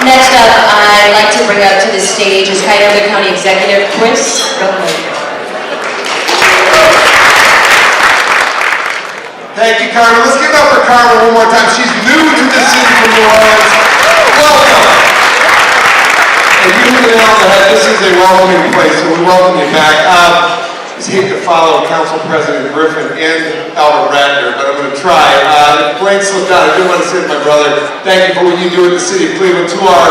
Next up, I'd like to bring up to the stage is Cuyahoga County Executive Chris. Go ahead. Thank you, Carmen. Let's give it up for Carmen one more time. She's new to the city from New Orleans. Welcome. And you hit the nail on the head. This is a welcoming place, so we welcome you back. I just hate to follow Council President Griffin and Albert Radner, but I'm going to try. Blaine slipped out. I do want to say to my brother, thank you for what you do in the city of Cleveland. To our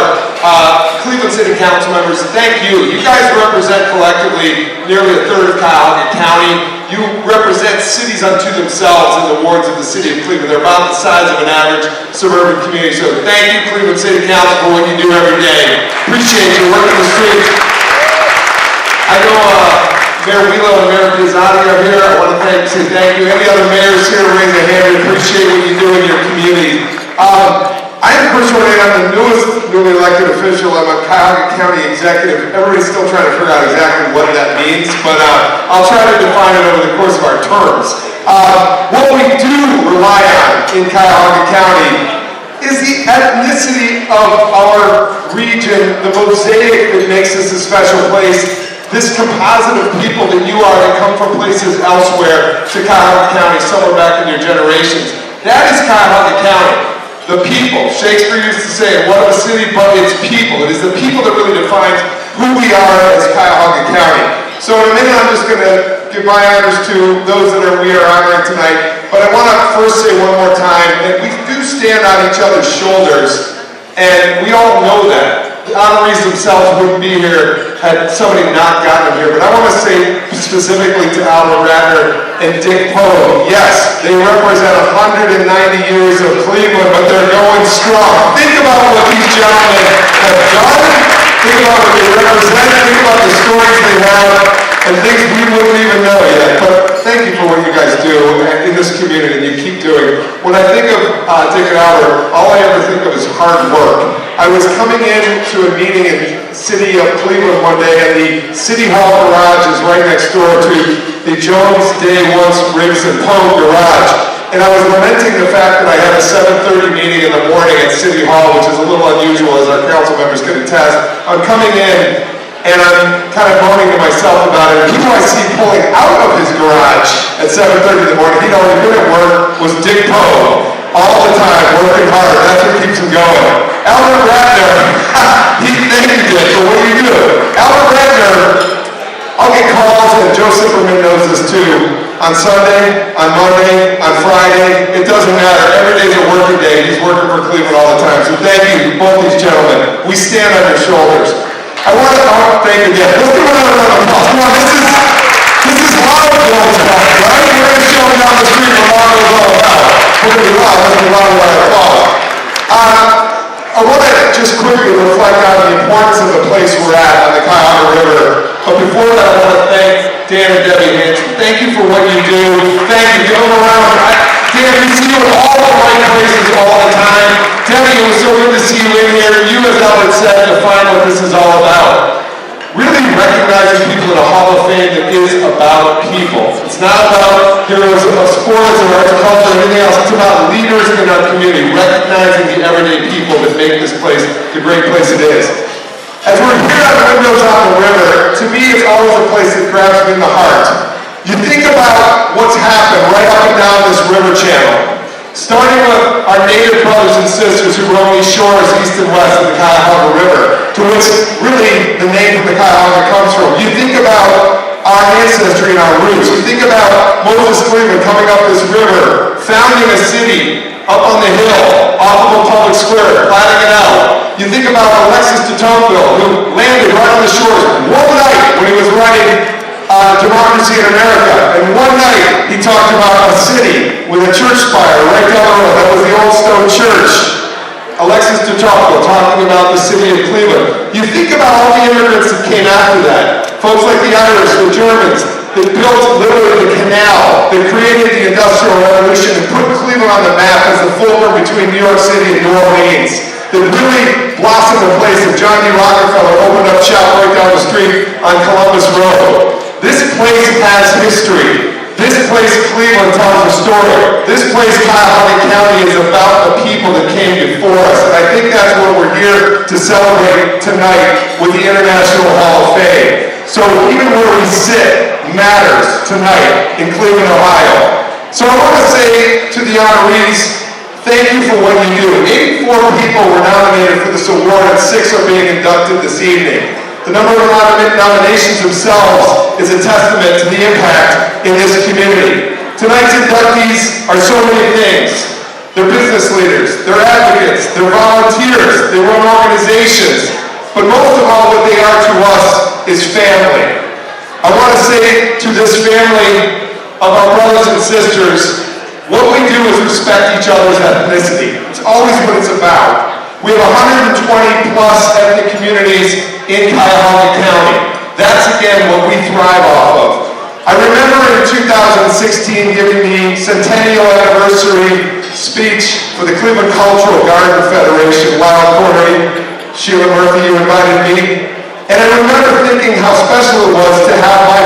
Cleveland City Council members, thank you. You guys represent collectively nearly a third of Cuyahoga County. You represent cities unto themselves in the wards of the city of Cleveland. They're about the size of an average suburban community. So thank you, Cleveland City Council, for what you do every day. Appreciate you working the streets. I know Mayor Wheelo and Mayor Pizzati are here. I want to say thank you. Any other mayors here, raise a hand. We appreciate what you do in your community. I'm Chris Ronayne. I'm the newest newly elected official. I'm a Cuyahoga County executive. Everybody's still trying to figure out exactly what that means, but I'll try to define it over the course of our terms. What we do rely on in Cuyahoga County is the ethnicity of our region, the mosaic that makes this a special place, this composite of people that you are that come from places elsewhere to Cuyahoga County, somewhere back in your generations. That is Cuyahoga County. The people. Shakespeare used to say, what of a city but its people. It is the people that really defines who we are as Cuyahoga County. So in a minute I'm just going to give my honors to those that we are honoring tonight. But I want to first say one more time that we do stand on each other's shoulders, and we all know that. The honorees themselves wouldn't be here had somebody not gotten here. But I want to say specifically to Albert Radner and Dick Poe, yes, they represent 190 years of Cleveland, but they're going strong. Think about what these gentlemen have done. Think about what they represent. Think about the stories they have and things we wouldn't even know yet. But thank you for what you guys do in this community and you keep doing. When I think of Dick and Albert, all I ever think of is hard work. I was coming into a meeting in the city of Cleveland one day, and the City Hall garage is right next door to the Jones Day Once Riggs and Poe garage. And I was lamenting the fact that I had a 7:30 meeting in the morning at City Hall, which is a little unusual, as our council members can attest. I'm coming in, and I'm kind of moaning to myself about it. People I see pulling out of his garage at 7:30 in the morning, he'd already been at work, was Dick Poe. All the time, working hard. That's what keeps him going. Albert Radner, he thanked Dick for what you do. Albert Radner, I'll get calls, and Joe Zipperman knows this too. On Sunday, on Monday, on Friday, it doesn't matter. Every day's a working day. He's working for Cleveland all the time. So thank you, both these gentlemen. We stand on your shoulders. I want to thank you again. Let's give another round of applause. Come on, this is Lawrence tonight, right? We're going to show them down the street what Lawrence is all about. We're going to be loud. Let's be loud and let it fall. I want to just quickly reflect on the importance of the place we're at on the Cuyahoga River. But before that, I want to thank Dan and Debbie Hanson. Thank you for what you do. Thank you. Give them a round. Dan, we see you in all the right places all the time. Debbie, it was so good to see you in here. You, as Albert said, define what this is all about. Really recognizing people in a Hall of Fame that is about people. It's not about heroes of sports or arts, culture, or anything else. It's about leaders in our community, recognizing the everyday people that make this place the great place it is. As we're here at the windows on the river, to me it's always a place that grabs me in the heart. You think about what's happened right up and down this river channel. Starting with our native brothers and sisters who roam these shores east and west of the Cuyahoga River, to which really the name from the Cuyahoga comes from. You think about our ancestry and our roots. You think about Moses Cleveland coming up this river, founding a city up on the hill, off of a public square, planning it out. You think about Alexis de Tocqueville, who landed right on the shores one night when he was writing Democracy in America. And one night he talked about a city with a church spire right down the road. That was the old stone church. Alexis de Tocqueville talking about the city of Cleveland. You think about all the immigrants that came after that. Folks like the Irish, the Germans, that built literally the canal, that created the Industrial Revolution and put Cleveland on the map as the fulcrum between New York City and New Orleans. That really blossomed the place that John D. Rockefeller opened up shop right down the street on Columbus Road. This place has history. This place, Cleveland, tells a story. This place, Cuyahoga County, is about the people that came before us. And I think that's what we're here to celebrate tonight with the International Hall of Fame. So even where we sit matters tonight in Cleveland, Ohio. So I want to say to the honorees, thank you for what you do. 84 people were nominated for this award and 6 are being inducted this evening. The number of nominations themselves is a testament to the impact in this community. Tonight's inductees are so many things. They're business leaders, they're advocates, they're volunteers, they run organizations, but most of all what they are to us is family. I want to say to this family of our brothers and sisters, what we do is respect each other's ethnicity. It's always what it's about. We have 120 plus ethnic communities in Cuyahoga County. That's again what we thrive off of. I remember in 2016 giving the centennial anniversary speech for the Cleveland Cultural Garden Federation, Wild Corey, Sheila Murphy, you invited me. And I remember thinking how special it was to have my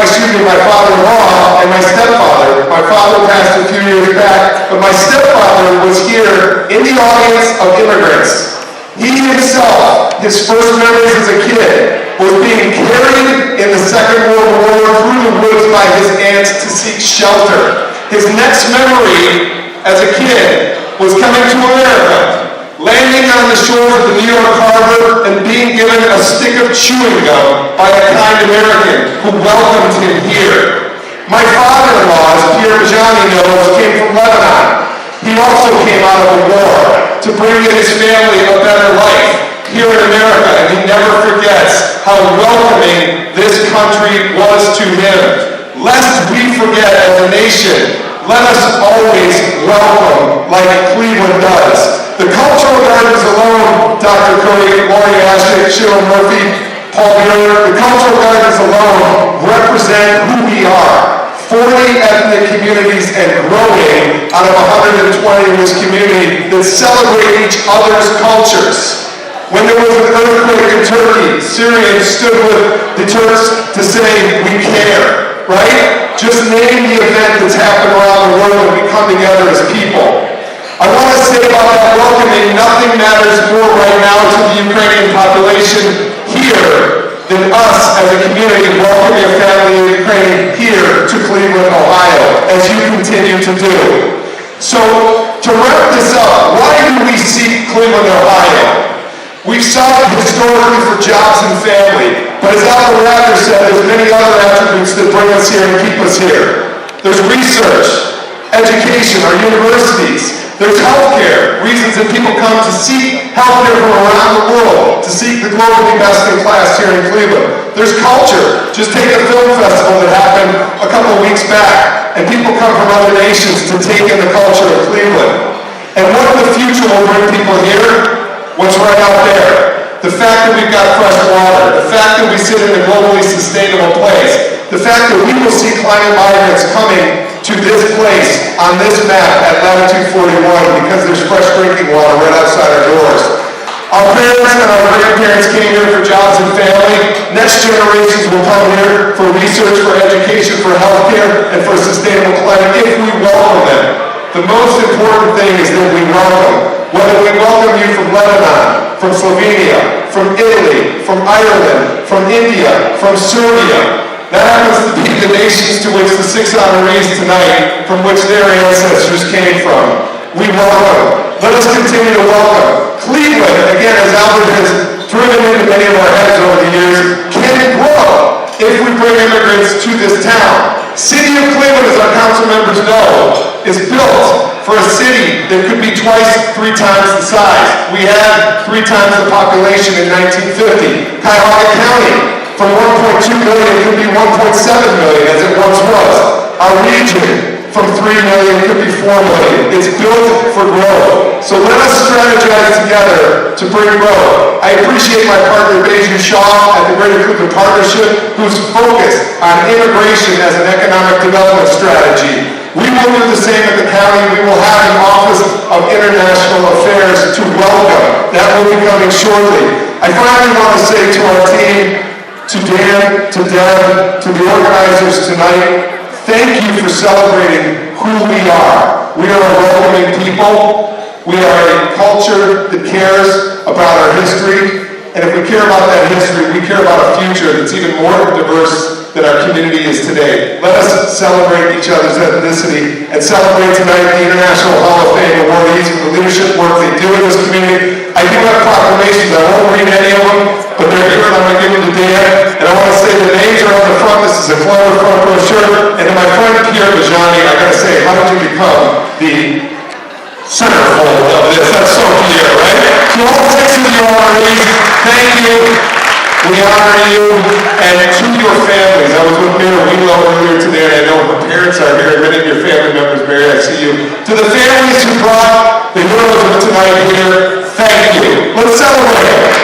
father-in-law and my stepfather. My father passed a few years back, but my stepfather was here in the audience of immigrants. He himself, his first memories as a kid, was being carried in the Second World War through the woods by his aunts to seek shelter. His next memory as a kid was coming to America, landing on the shores of the New York Harbor and being given a stick of chewing gum by a kind American who welcomed him here. My father-in-law, as Pierre Bajani knows, came from Lebanon. He also came out of a war to bring in his family a better life here in America, and he never forgets how welcoming this country was to him. Lest we forget as a nation, let us always welcome like Cleveland does. The cultural gardens alone, Dr. Cody, Lori Ashik, Sheila Murphy, Paul Mueller, the cultural gardens alone represent who we are. 40 ethnic communities and growing out of 120 in this community that celebrate each other's cultures. When there was an earthquake in Turkey, Syrians stood with the Turks to say, we care, right? Just name the event that's happened around the world and we come together as people. I want to say about that welcoming, nothing matters more right now to the Ukrainian population here than us as a community welcoming a family in Ukraine here to Cleveland, Ohio, as you continue to do. So, to wrap this up, why do we seek Cleveland, Ohio? We've sought historically for jobs and family, but as Albert Ratner said, there's many other attributes that bring us here and keep us here. There's research, education, our universities. There's healthcare, reasons that people come to seek healthcare from around the world, to seek the globally best in class here in Cleveland. There's culture. Just take a film festival that happened a couple of weeks back, and people come from other nations to take in the culture of Cleveland. And what in the future will bring people here? What's right out there? The fact that we've got fresh water, the fact that we sit in a globally sustainable place, the fact that we will see climate migrants coming to this place on this map at latitude 41 because there's fresh drinking water right outside our doors. Our parents and our grandparents came here for jobs and family. Next generations will come here for research, for education, for healthcare, and for a sustainable climate if we welcome them. The most important thing is that we welcome. Whether we welcome you from Lebanon, from Slovenia, from Italy, from Ireland, from India, from Serbia, that happens to be the nations to which the 6 honorees tonight, from which their ancestors came from. We welcome. Let us continue to welcome. Cleveland, again, as Albert has driven into many of our heads over the years, can grow if we bring immigrants to this town. City of Cleveland, as our council members know, is built for a city that could be twice, 3 times the size. We had 3 times the population in 1950. Cuyahoga County, from 1.2 million, could be 1.7 million as it once was. Our region, from 3 million, could be 4 million. It's built for growth. So let us strategize together to bring growth. I appreciate my partner, Beju Shaw, at the Greater Cleveland Partnership, who's focused on immigration as an economic development strategy. We will do the same at the county. We will have an Office of International Affairs to welcome. That will be coming shortly. I finally want to say to our team, to Dan, to Deb, to the organizers tonight, thank you for celebrating who we are. We are a welcoming people. We are a culture that cares about our history, and if we care about that history, we care about a future that's even more diverse than our community is today. Let us celebrate each other's ethnicity and celebrate tonight the International Hall of Fame awardees for the leadership work they do in this community. I do have proclamations. I won't read any of them, but they're here and I'm going to give them to Dan. And I want to say the names are on the front. This is a clever front brochure. And to my friend Pierre Bajani, I got to say, how did you become the centerfold of this? That's so Pierre, right? To all 6 of you honorees, thank you. We honor you, and to your families. I was with Mayor Wheelo earlier today, and I know the parents are here, and many of your family members, Mary, I see you. To the families who brought the heroes of tonight here, thank you. Let's celebrate.